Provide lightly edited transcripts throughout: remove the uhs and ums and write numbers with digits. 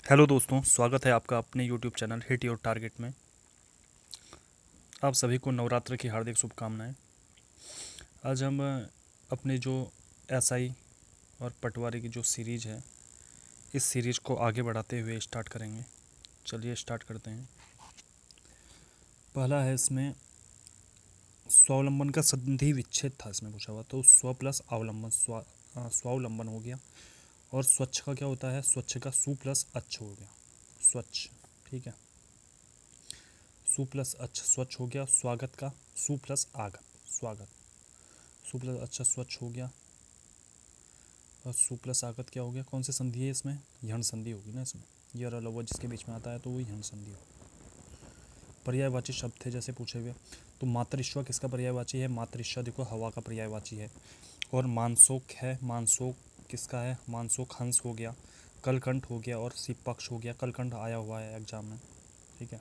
Hello दोस्तों, स्वागत है आपका अपने YouTube channel hit your target में। आप सभी को नवरात्र की हार्दिक शुभकामनाएं। आज हम अपने जो एसआई और पटवारी की जो सीरीज है, इस सीरीज को आगे बढ़ाते हुए स्टार्ट करेंगे। चलिए स्टार्ट करते हैं। पहला है इसमें स्वावलंबन का संधि विच्छेद था, इसमें पूछा हुआ। तो स्व प्लस अवलंबन स्वावलंबन हो गया। और स्वच्छ का क्या होता है? स्वच्छ का सु प्लस अच्छ हो गया, स्वच्छ। ठीक है, सु प्लस अच्छ स्वच्छ हो गया। स्वागत का सु प्लस आगत, स्वागत। सु प्लस अच्छा स्वच्छ हो गया। और सु प्लस आगत क्या हो गया? कौन सी संधि है इसमें? यण संधि होगी ना इसमें। ये और लव जिसके बीच में आता है तो वो यण संधि हो। पर्यायवाची शब्द थे जैसे पूछे हुए। तो मातृश्व किसका पर्यायवाची है? मातृश्व देखो हवा का पर्यायवाची है। और मानसोक है, मानसोक किसका है? मानसोक हंस हो गया। कलकंठ हो गया और सिपक्ष हो गया। कलकंठ आया हुआ है एग्जाम में, ठीक है।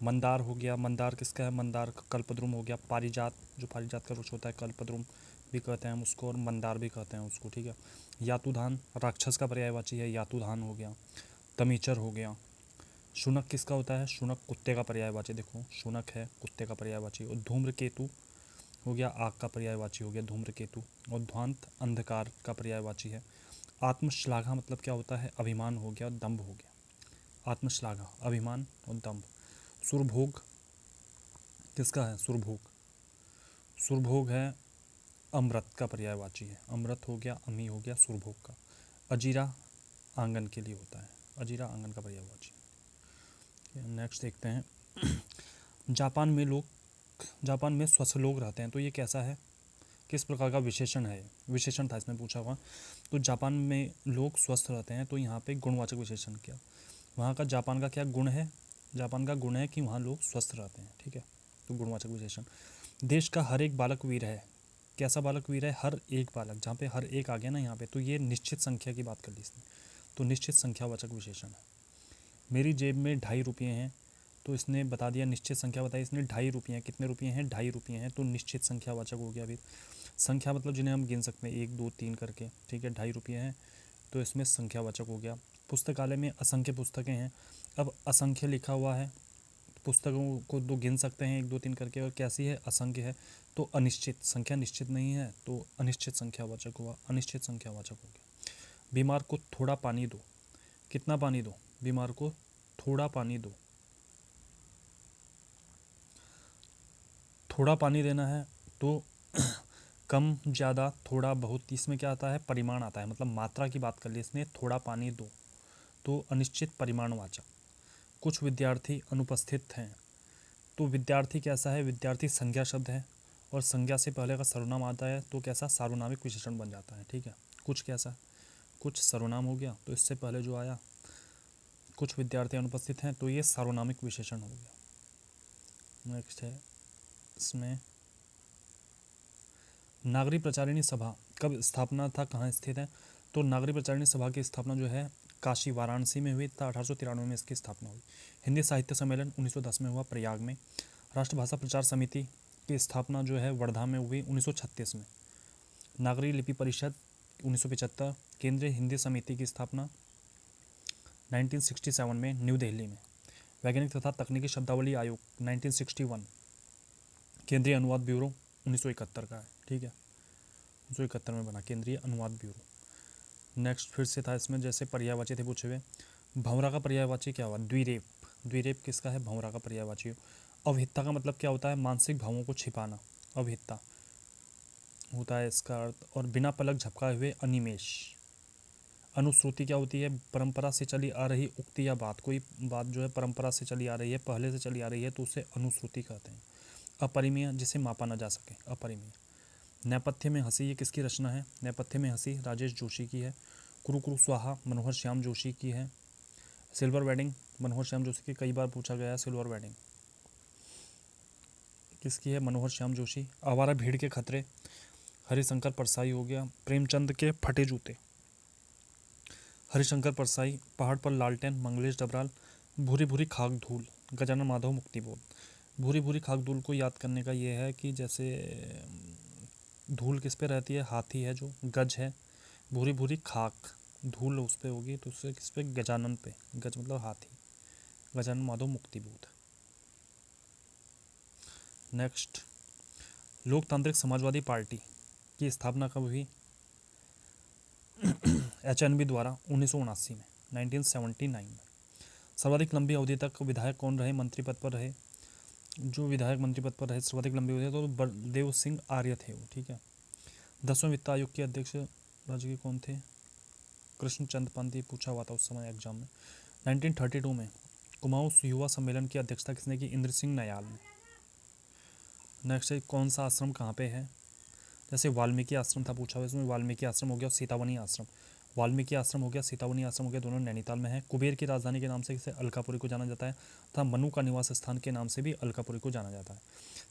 मंदार हो गया, मंदार किसका है? मंदार कल्पद्रुम हो गया। पारिजात, जो पारिजात का वृक्ष होता है कल्पद्रुम भी कहते हैं हम उसको, और मंदार भी कहते हैं उसको, ठीक है। यातुधान राक्षस का पर्यायवाची है, यातुधान हो गया। तमीचर हो गया। शुनक किसका होता है? शुनक कुत्ते का पर्यायवाची, देखो शुनक है कुत्ते का पर्यायवाची। और धूम्रकेतु हो गया, आग का पर्यायवाची हो गया धूम्रकेतु। और ध्वांत अंधकार का पर्यायवाची है। आत्मश्लाघा मतलब क्या होता है? अभिमान हो गया और दम्भ हो गया। आत्मश्लाघा अभिमान और दम्भ। सुरभोग किसका है? सुरभोग, सुरभोग है अमृत का पर्यायवाची है। अमृत हो गया, अमी हो गया सुरभोग का। अजीरा आंगन के लिए होता है, अजीरा आंगन का पर्यायवाची। नेक्स्ट देखते हैं। जापान में स्वस्थ लोग रहते हैं, तो ये कैसा है? किस प्रकार का विशेषण है? विशेषण था इसमें पूछा हुआ। तो जापान में लोग स्वस्थ रहते हैं, तो यहाँ पे गुणवाचक विशेषण क्या? वहाँ का जापान का क्या गुण है? जापान का गुण है कि वहाँ लोग स्वस्थ रहते हैं, ठीक है। तो गुणवाचक विशेषण। देश का हर एक बालक वीर है। कैसा बालक वीर है? हर एक बालक, जहाँ पे हर एक आ गया ना यहाँ पे, तो ये निश्चित संख्या की बात कर ली इसने, तो निश्चित संख्यावाचक विशेषण है। मेरी जेब में 2.5 रुपये हैं, तो इसने बता दिया, निश्चित संख्या बताई इसने। 2.5 रुपये हैं, कितने रुपये हैं? 2.5 रुपये हैं, तो निश्चित संख्यावाचक हो गया। फिर संख्या मतलब जिन्हें हम गिन सकते हैं 1 2 3 करके, ठीक है। 2.5 रुपये हैं, तो इसमें संख्यावाचक हो गया। पुस्तकालय में असंख्य पुस्तकें हैं। अब असंख्य लिखा हुआ है, पुस्तकों को तो गिन सकते हैं 1 2 3 करके, और कैसी है? असंख्य है, तो अनिश्चित संख्या, निश्चित नहीं है, तो अनिश्चित संख्यावाचक हुआ, अनिश्चित संख्यावाचक हो गया। बीमार को थोड़ा पानी दो। कितना पानी दो? बीमार को थोड़ा पानी दो। थोड़ा पानी देना है, तो कम ज़्यादा थोड़ा बहुत, इसमें क्या आता है? परिमाण आता है, मतलब मात्रा की बात कर ली इसने। थोड़ा पानी दो, तो अनिश्चित परिमाणवाचक। कुछ विद्यार्थी अनुपस्थित हैं, तो विद्यार्थी कैसा है? विद्यार्थी संज्ञा शब्द है, और संज्ञा से पहले का सर्वनाम आता है तो कैसा? सार्वनामिक विशेषण बन जाता है, ठीक है। कुछ कैसा? कुछ सर्वनाम हो गया, तो इससे पहले जो आया कुछ विद्यार्थी अनुपस्थित हैं, तो ये सार्वनामिक विशेषण हो गया। नेक्स्ट है इसमें नागरिक प्रचारिणी सभा कब स्थापना था, कहाँ स्थित है? तो नागरिक प्रचारिणी सभा की स्थापना जो है काशी वाराणसी में हुई था। 1893 में इसकी स्थापना हुई। हिंदी साहित्य सम्मेलन 1910 में हुआ प्रयाग में। राष्ट्रभाषा प्रचार समिति की स्थापना जो है वर्धा में हुई 1936 में। नागरिक लिपि परिषद 1975। केंद्रीय हिंदी समिति की स्थापना 1967 में न्यू दिल्ली में। वैज्ञानिक तथा तकनीकी शब्दावली आयोग 1961। केंद्रीय अनुवाद ब्यूरो 1971 का है, ठीक है। 1971 में बना केंद्रीय अनुवाद ब्यूरो। नेक्स्ट फिर से था इसमें, जैसे पर्यायवाची थे पूछे हुए। भंवरा का पर्यायवाची क्या हुआ? द्विरेप। द्विरेप किसका है? भंवरा का पर्यायवाची। अवहितता का मतलब क्या होता है? मानसिक भावों को छिपाना, अवहितता होता है इसका अर्थ। और बिना पलक झपकाए हुए अनिमेष। अनुश्रुति क्या होती है? परंपरा से चली आ रही उक्ति या बात, कोई बात जो है परंपरा से चली आ रही है, पहले से चली आ रही है, तो उसे अनुश्रुति कहते हैं। अपरिमेय, जिसे मापा न जा सके, अपरिमेय। नेपथ्य में हंसी, ये किसकी रचना है? नेपथ्य में हंसी राजेश जोशी की है। कुरु कुरु स्वाहा मनोहर श्याम जोशी की है। सिल्वर वेडिंग मनोहर श्याम जोशी की, कई बार पूछा गया है। सिल्वर वेडिंग किसकी है? मनोहर श्याम जोशी। आवारा भीड़ के खतरे हरिशंकर परसाई हो गया। प्रेमचंद के फटे जूते हरिशंकर परसाई। पहाड़ पर लालटेन मंगलेश डबराल। भूरी भूरी खाक धूल गजानन माधव मुक्तिबोध। भूरी भूरी खाक धूल को याद करने का ये है कि जैसे धूल किस पे रहती है? हाथी है जो, गज है। भूरी भूरी खाक धूल उस पे होगी तो उससे किस पे, गजानन पे, गज मतलब हाथी, गजानन माधव मुक्तिबोध। नेक्स्ट, लोकतांत्रिक समाजवादी पार्टी की स्थापना कब हुई? HNB द्वारा 1979 में, 1979 में। सर्वाधिक लंबी अवधि तक विधायक कौन रहे, मंत्री पद पर रहे? जो विधायक मंत्री पद पर रहे सर्वाधिक लंबी अवधि तो बलदेव सिंह आर्य थे वो, ठीक है। 10वें वित्त आयोग के अध्यक्ष राज्य के कौन थे? कृष्णचंद पंत, ये पूछा हुआ था उस समय एग्जाम में। 1932 में कुमाऊं युवा सम्मेलन की अध्यक्षता किसने की? इंद्र सिंह नयाल ने। नेक्स्ट है, कौन सा आश्रम कहाँ पे है? जैसे वाल्मीकि आश्रम था पूछा हुआ, इसमें वाल्मीकि आश्रम हो गया और सीतावनी आश्रम। वाल्मीकि आश्रम हो गया, सीतावनी आश्रम हो गया, दोनों नैनीताल में है। कुबेर की राजधानी के नाम से इसे अलकापुरी को जाना जाता है तथा मनु का निवास स्थान के नाम से भी अलकापुरी को जाना जाता है।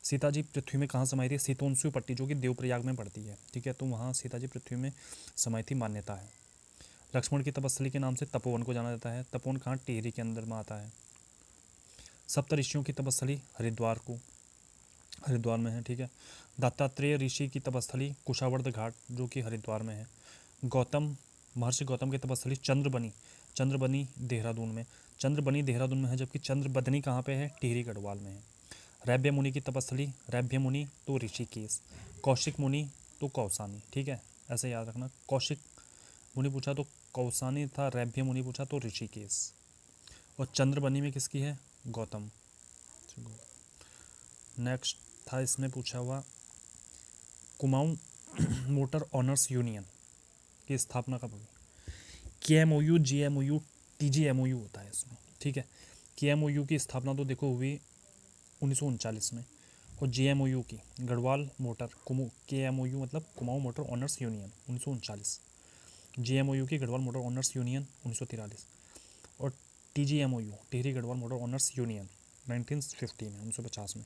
सीता जी पृथ्वी में कहाँ समाई थी? सीतोंसु पट्टी, जो कि देवप्रयाग में पड़ती है, ठीक है। तो वहाँ सीता जी पृथ्वी में समाई थी, मान्यता है। लक्ष्मण की तपस्थली के नाम से तपोवन को जाना जाता है। तपोवन कहाँ? टिहरी के अंदर में आता है। सप्त ऋषियों की तपस्थली हरिद्वार में है, ठीक है। दत्तात्रेय ऋषि की तपस्थली कुशावर्त घाट, जो कि हरिद्वार में है। महर्षि गौतम की तपस्थली चंद्रबनी देहरादून में, चंद्रबनी देहरादून में है, जबकि चंद्रबदनी कहाँ पे है? टिहरी गढ़वाल में है। रैब्य मुनि की तपस्थली, रैब्य मुनि तो ऋषिकेश, कौशिक मुनि तो कौसानी, ठीक है, ऐसे याद रखना। कौशिक मुनि पूछा तो कौसानी था, रैब्य मुनि पूछा तो ऋषिकेश। और चंद्रबनी में किसकी है? गौतम। नेक्स्ट था इसमें पूछा हुआ, कुमाऊं मोटर ऑनर्स यूनियन की स्थापना कब हुई? KMOU, GMOU, TGMOU होता है इसमें, ठीक है। KMOU की स्थापना तो देखो हुई 1939 में, और GMOU की गढ़वाल मोटर KMOU मतलब Kumaon motor honours union 1939, GMOU की गढ़वाल मोटर ऑनर्स यूनियन 1943, और TGMOU Tehri Garhwal motor honours union 1950 में, 1950 में।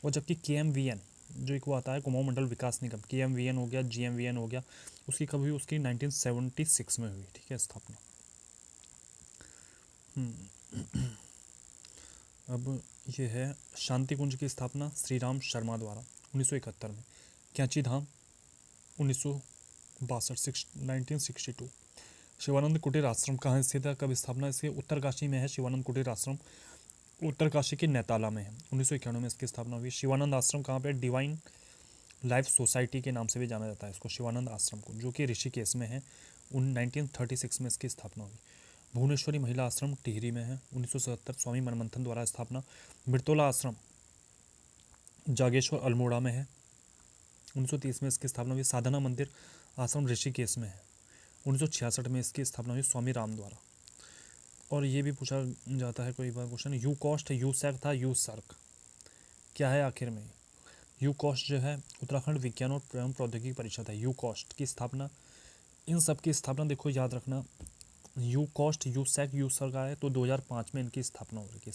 और जबकि KMVN जो एक वो आता है कुमाऊं मंडल विकास निगम, KMVN हो गया, GMVN हो गया, उसकी कब हुई? उसकी 1976 में हुई, ठीक है, स्थापना। अब ये है शांति कुंज की स्थापना श्री राम शर्मा द्वारा 1971 में। कैंची धाम 1962। शिवानंद कुटीर आश्रम कहाँ स्थित है? कब स्थापना इसकी? उत्तरकाशी में है शिवानंद कुटीर आश्रम, उत्तरकाशी के नैताला में है। 1991 में इसकी स्थापना हुई। शिवानंद आश्रम कहाँ पे? डिवाइन लाइफ सोसाइटी के नाम से भी जाना जाता है इसको, शिवानंद आश्रम को, जो कि ऋषिकेश में है। 1936 में इसकी स्थापना हुई। भुवनेश्वरी महिला आश्रम टिहरी में है। 1977 स्वामी मनमंथन द्वारा स्थापना। बिरतोला आश्रम जागेश्वर अल्मोड़ा में है। 1930 में इसकी स्थापना हुई। साधना मंदिर आश्रम ऋषिकेश में है। 1966 में इसकी स्थापना हुई स्वामी राम द्वारा। और ये भी पूछा जाता है कोई बार question, UCOST, USAC था, यू सर्क क्या है आखिर में? यू कॉस्ट जो है उत्तराखंड विज्ञान और एवं प्रौद्योगिकी परिषद है। यू कॉस्ट की स्थापना, इन सब की स्थापना देखो याद रखना, UCOST, USAC, USERC आए तो 2005 में इनकी स्थापना हो रही है।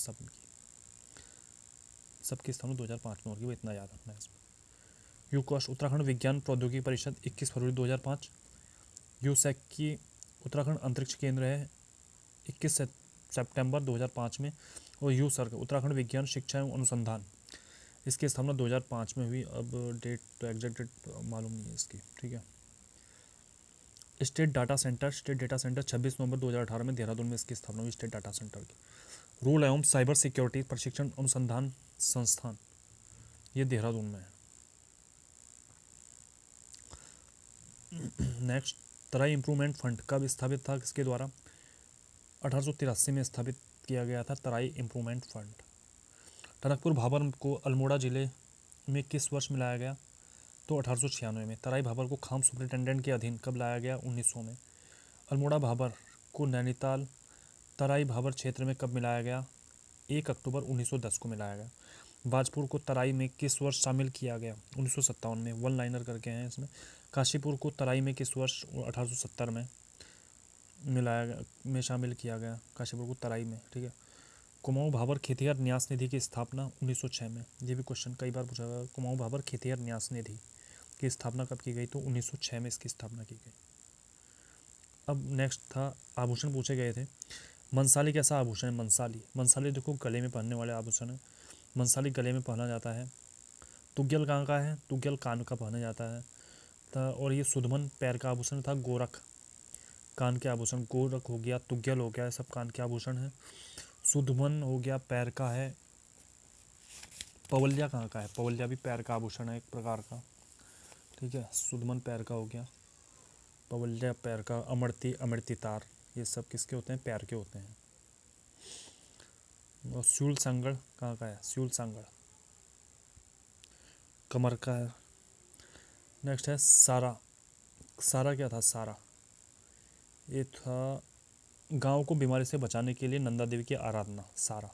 सबकी स्थापना 2005 में हो रही है, वो इतना याद रखना है इसमें। यू कॉस्ट उत्तराखंड विज्ञान प्रौद्योगिकी परिषद 21 फरवरी 2005। यू सैक की उत्तराखंड अंतरिक्ष केंद्र है 21 सितंबर 2005 में। और यू सर्क उत्तराखंड विज्ञान शिक्षा एवं अनुसंधान, इसकी स्थापना 2005 में हुई। अब डेट तो एग्जैक्ट डेट मालूम नहीं है इसकी, ठीक है। स्टेट डाटा सेंटर 26 नवंबर 2018 में देहरादून में इसकी स्थापना हुई, स्टेट डाटा सेंटर की। रूल एवं साइबर सिक्योरिटी प्रशिक्षण अनुसंधान संस्थान, ये देहरादून में है। नेक्स्ट, तराई इम्प्रूवमेंट फंड कब स्थापित था, किसके द्वारा? 1883 में स्थापित किया गया था तराई इम्प्रूवमेंट फंड। टनकपुर भाबर को अल्मोड़ा जिले में किस वर्ष में लाया गया? तो 1896 में। तराई भाबर को खाम सुपरिटेंडेंट के अधीन कब लाया गया? 1900 में। अल्मोड़ा भाबर को नैनीताल तराई भाबर क्षेत्र में कब मिलाया गया? 1 अक्टूबर 1910 को मिलाया गया। बाजपुर को तराई में किस वर्ष शामिल किया गया? 1957 में। वन लाइनर करके हैं इसमें। काशीपुर को तराई में किस वर्ष? 1870 में मिलाया गया, में शामिल किया गया काशीपुर को तराई में, ठीक है। कुमाऊं भाबर खेतिहर न्यास निधि की स्थापना 1906 में। ये भी क्वेश्चन कई बार पूछा गया, कुमाऊं भाबर खेतिहर न्यास निधि की स्थापना कब की गई? तो 1906 में इसकी स्थापना की गई। अब नेक्स्ट था, आभूषण पूछे गए थे। मंसाली कैसा आभूषण है? मंसाली देखो गले में पहनने वाले आभूषण है। मंसाली गले में पहना जाता है। तुग्यल कहाँ का है? तुग्यल कान का पहना जाता है। और ये सुधमन पैर का आभूषण था। गोरख कान के आभूषण। गोरख हो गया, तुग्गल हो गया, ये सब कान के आभूषण है। सुदमन हो गया, पैर का है। पवलिया कहाँ का है? पवलिया भी पैर का आभूषण है एक प्रकार का, ठीक है। सुदमन पैर का हो गया, पवलिया पैर का। अमृति, अमृति तार, ये सब किसके होते हैं? पैर के होते हैं। और स्यूल सांगड़ कहाँ का है? स्यूल सांगड़ कमर का है। नेक्स्ट है सारा। सारा क्या था? सारा ये था गांव को बीमारी से बचाने के लिए नंदा देवी की आराधना, सारा।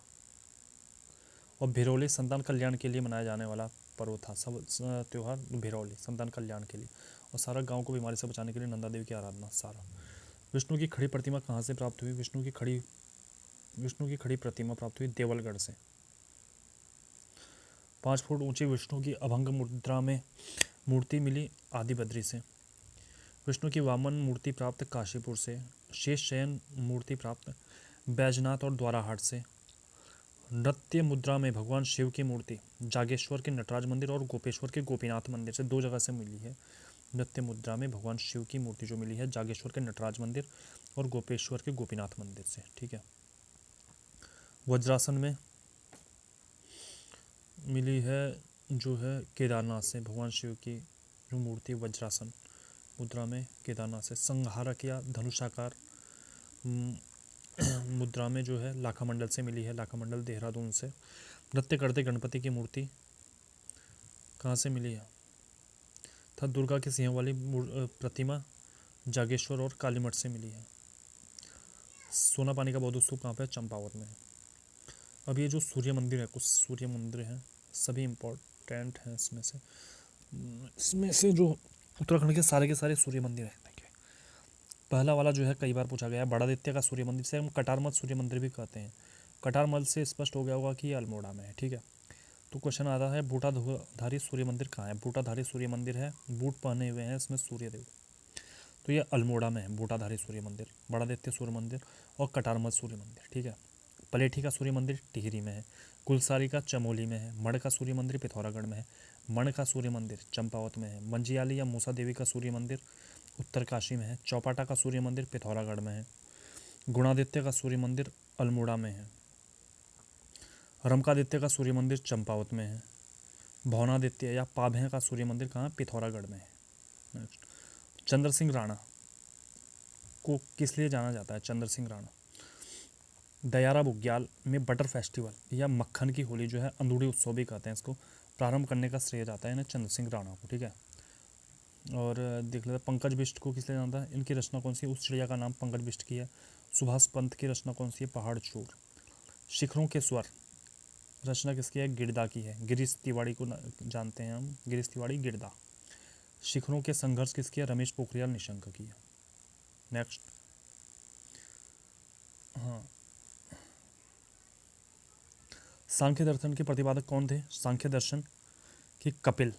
और भिरौली संतान कल्याण के लिए मनाया जाने वाला पर्व था, सब त्यौहार भिरौली संतान कल्याण के लिए। और सारा गांव को बीमारी से बचाने के लिए नंदा देवी की आराधना, सारा। विष्णु की खड़ी प्रतिमा कहाँ से प्राप्त हुई? विष्णु की खड़ी प्रतिमा प्राप्त हुई देवलगढ़ से। 5 फुट ऊंची विष्णु की अभंग मुद्रा में मूर्ति मिली आदिबद्री से। विष्णु की वामन मूर्ति प्राप्त काशीपुर से। शेष शयन मूर्ति प्राप्त बैजनाथ और द्वाराहाट से। नृत्य मुद्रा में भगवान शिव की मूर्ति जागेश्वर के नटराज मंदिर और गोपेश्वर के गोपीनाथ मंदिर से, 2 जगह से मिली है। नृत्य मुद्रा में भगवान शिव की मूर्ति जो मिली है जागेश्वर के नटराज मंदिर और गोपेश्वर के गोपीनाथ मंदिर से, ठीक है। वज्रासन में मिली है जो है केदारनाथ से, भगवान शिव की जो मूर्ति वज्रासन मुद्रा में केदारनाथ से। संहारक या धनुषाकार मुद्रा में जो है लाखामंडल से मिली है, लाखामंडल देहरादून से। नृत्य करते गणपति की मूर्ति कहाँ से मिली है? था दुर्गा के सिंह वाली प्रतिमा जागेश्वर और कालीमठ से मिली है। सोना पानी का बौद्ध स्तूप कहाँ पे? चंपावत में है। अब ये जो सूर्य मंदिर है, कुछ सूर्य मंदिर हैं, सभी इम्पोर्टेंट हैं इसमें से जो उत्तराखंड के सारे सूर्य मंदिर हैं। देखिए, पहला वाला जो है कई बार पूछा गया है, बड़ादित्य का सूर्य मंदिर से हम कटारमल सूर्य मंदिर भी कहते हैं। कटारमल से स्पष्ट हो गया होगा कि ये अल्मोड़ा में है, ठीक है। तो क्वेश्चन आता है बूटाधारी सूर्य मंदिर कहाँ है? बूटाधारी सूर्य मंदिर है, बूट पहने हुए हैं इसमें सूर्यदेव, तो ये अल्मोड़ा में है बूटाधारी सूर्य मंदिर, बड़ादित्य सूर्य मंदिर और कटारमल सूर्य मंदिर, ठीक है। पलेठी का सूर्य मंदिर टिहरी में है। कुलसारी का चमोली में है। मण का सूर्य मंदिर पिथौरागढ़ में है। मण का सूर्य मंदिर चंपावत में है। मंजियाली या मूसा देवी का सूर्य मंदिर उत्तरकाशी में है। चौपाटा का सूर्य मंदिर पिथौरागढ़ में है। गुणादित्य का सूर्य मंदिर अल्मोड़ा में है। रमकादित्य का सूर्य मंदिर चंपावत में है। भवनादित्य या पाभे का सूर्य मंदिर कहाँ? पिथौरागढ़ में है। नेक्स्ट, चंद्र सिंह राणा को किस लिए जाना जाता है? चंद्र सिंह राणा दयारा बुग्याल में बटर फेस्टिवल या मक्खन की होली जो है, अंदूड़ी उत्सव भी कहते हैं इसको, प्रारंभ करने का श्रेय जाता है इन्हें चंद्र सिंह राणा को, ठीक है। और देख लेते पंकज बिष्ट को किस लिए जानता है? इनकी रचना कौन सी? उस चिड़िया का नाम पंकज बिष्ट की है। सुभाष पंत की रचना कौन सी है? पहाड़ चूर। शिखरों के स्वर रचना किसकी है? गिरदा की है। गिरीश तिवाड़ी को जानते हैं हम, गिरीश तिवाड़ी गिरदा। शिखरों के संघर्ष किसकी है? रमेश पोखरियाल निशंक की है। नेक्स्ट, हाँ, सांख्य दर्शन के प्रतिपादक कौन थे? सांख्य दर्शन के कपिल,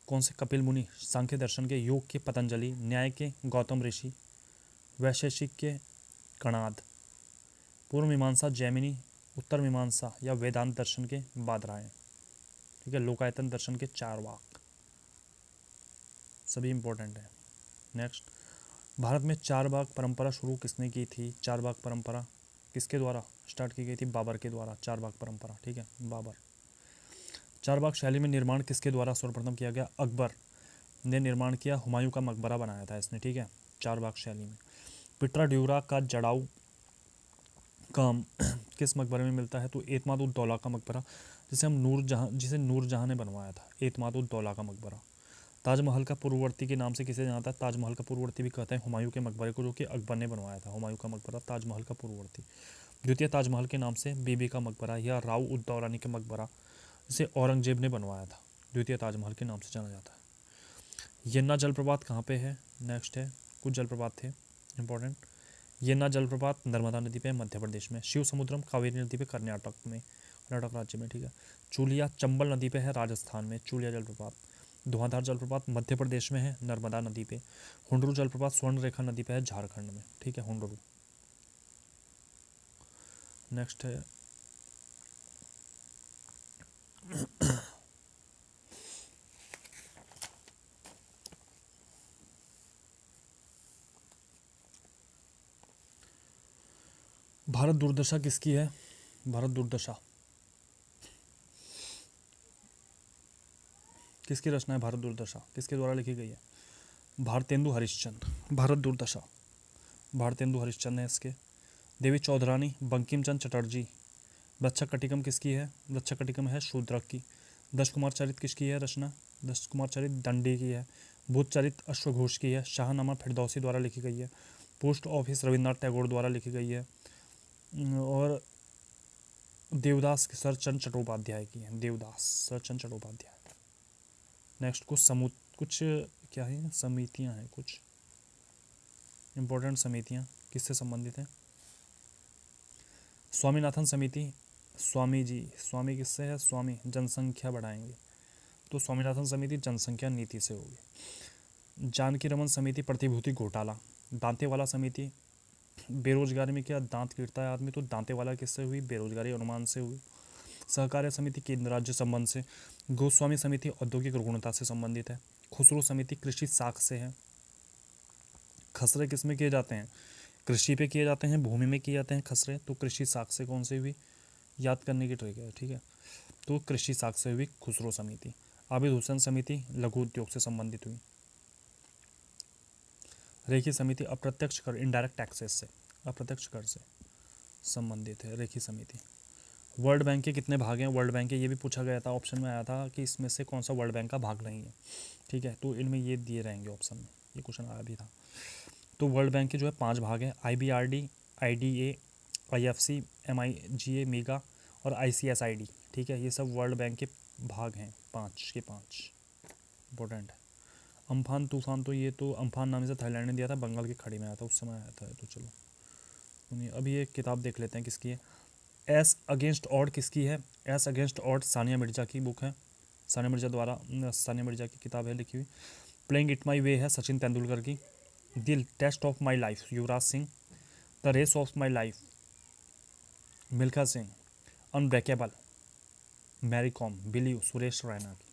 कौन से? कपिल मुनि। सांख्य दर्शन के योग के पतंजलि, न्याय के गौतम ऋषि, वैशेषिक के कणाद, पूर्व मीमांसा जैमिनी, उत्तर मीमांसा या वेदांत दर्शन के बादरायण, ठीक है। लोकायतन दर्शन के चारवाक, सभी इंपॉर्टेंट है। नेक्स्ट, भारत में चारबाग परंपरा शुरू किसने की थी? चारबाग परंपरा किसके द्वारा स्टार्ट की गई थी? बाबर के द्वारा, चारबाग परंपरा, ठीक है, बाबर। चारबाग शैली में निर्माण किसके द्वारा सर्वप्रथम किया गया? अकबर ने निर्माण किया, हुमायूं का मकबरा बनाया था इसने, ठीक है, चारबाग शैली में। पिटरा ड्यूरा का जड़ाऊ काम किस मकबरे में मिलता है? तो एतमाद उद दौला का मकबरा, जिसे नूरजहां ने बनवाया था, एतमाद उद दौला का मकबरा। ताजमहल का पूर्ववर्ती के नाम से किसे जाना था? ताजमहल का पूर्ववर्ती भी कहते हैं हुमायूं के मकबरे को, जो कि अकबर ने बनवाया था। हुमायूं का मकबरा ताजमहल का पूर्ववर्ती। द्वितीय ताजमहल के नाम से बीबी का मकबरा या राव उद दौलानी का मकबरा, जिसे औरंगजेब ने बनवाया था, द्वितीय ताजमहल के नाम से जाना जाता है। यन्ना जलप्रपात कहाँ पे है? नेक्स्ट है, कुछ जलप्रपात थे इंपॉर्टेंट। यन्ना जलप्रपात नर्मदा नदी पे मध्य प्रदेश में। शिव समुद्रम कावेरी नदी पे कर्नाटक में, कर्नाटक राज्य में, ठीक है। चूलिया चंबल नदी पे है राजस्थान में, चूलिया जलप्रपात। धुआंधार जलप्रपात मध्य प्रदेश में है नर्मदा नदी पे। हुंडरू जलप्रपात स्वर्ण रेखा नदी पे है झारखंड में, ठीक है, हुंडरू। नेक्स्ट है भारत दुर्दशा किसकी है? भारत दुर्दशा किसकी रचना है? भारत दुर्दशा किसके द्वारा लिखी गई है? भारतेंदु हरिश्चंद्र। भारत दुर्दशा भारतेंदु हरिश्चंद्र है इसके। देवी चौधरानी, बंकिम चंद्र चटर्जी। वृक्षकटिकम किसकी है? वृक्षकटिकम है शूद्रक की। दश कुमार चरित किसकी है रचना? दश कुमार चरित दंडी की है। बुद्ध चरित अश्वघोष की है। शाहनामा फिरदौसी द्वारा लिखी गई है। पोस्ट ऑफिस रविन्द्रनाथ टैगोर द्वारा लिखी गई है। और देवदास सरचंद चट्टोपाध्याय की है। देवदास सरचंद चट्टोपाध्याय। नेक्स्ट कुछ क्या है, समितियां हैं, कुछ इंपॉर्टेंट समितियां किससे संबंधित हैं? स्वामीनाथन समिति, स्वामी किससे है? स्वामी जनसंख्या बढ़ाएंगे, तो स्वामीनाथन समिति जनसंख्या नीति से होगी। जानकी रमन समिति प्रतिभूति घोटाला। दांतेवाला समिति बेरोजगारी में क्या दांत कीटता है आदमी, तो दांतेवाला किससे हुई? बेरोजगारी अनुमान से हुई। सहकार्य समिति केंद्र राज्य संबंध से। गोस्वामी समिति औद्योगिक रुग्णता से संबंधित है। खुसरो समिति कृषि साख से है। खसरे किस में किए जाते हैं? कृषि पे किए जाते हैं, भूमि में किए जाते हैं खसरे, तो कृषि साख से कौन सी हुई? याद करने की ट्रिक है, ठीक है। तो कृषि साख से हुई खुसरो समिति। आबिद हुसैन समिति लघु उद्योग से संबंधित हुई। रेखी समिति अप्रत्यक्ष कर इनडायरेक्ट टैक्सेस से, अप्रत्यक्ष कर से संबंधित है रेखी समिति। वर्ल्ड बैंक के कितने भाग हैं? वर्ल्ड बैंक के ये भी पूछा गया था, ऑप्शन में आया था कि इसमें से कौन सा वर्ल्ड बैंक का भाग नहीं है, ठीक है, तो इनमें ये दिए रहेंगे ऑप्शन में, ये क्वेश्चन आया भी था। तो वर्ल्ड बैंक के जो है 5 भाग हैं, IBRD, IDA, IFC, MIGA, मीगा और ICSID, ठीक है, ये सब वर्ल्ड बैंक के भाग हैं, 5 के 5 इंपॉर्टेंट है। अम्फान तूफान, तो ये तो अम्फान नाम से थाईलैंड ने दिया था, बंगाल की खाड़ी में आया था, उस समय आया था, तो चलो सुनिए। अभी ये किताब देख लेते हैं किसकी है। एस अगेंस्ट ऑड किसकी है? S against odd Sania Mirza की बुक है, सानिया मिर्जा की किताब है लिखी हुई। प्लेइंग इट माई वे है सचिन तेंदुलकर की। The test of my life Yuvraj Singh. The race of my life Milkha Singh. Unbreakable Mary Kom, believe Suresh Raina की,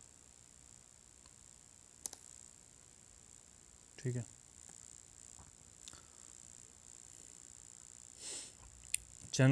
ठीक है।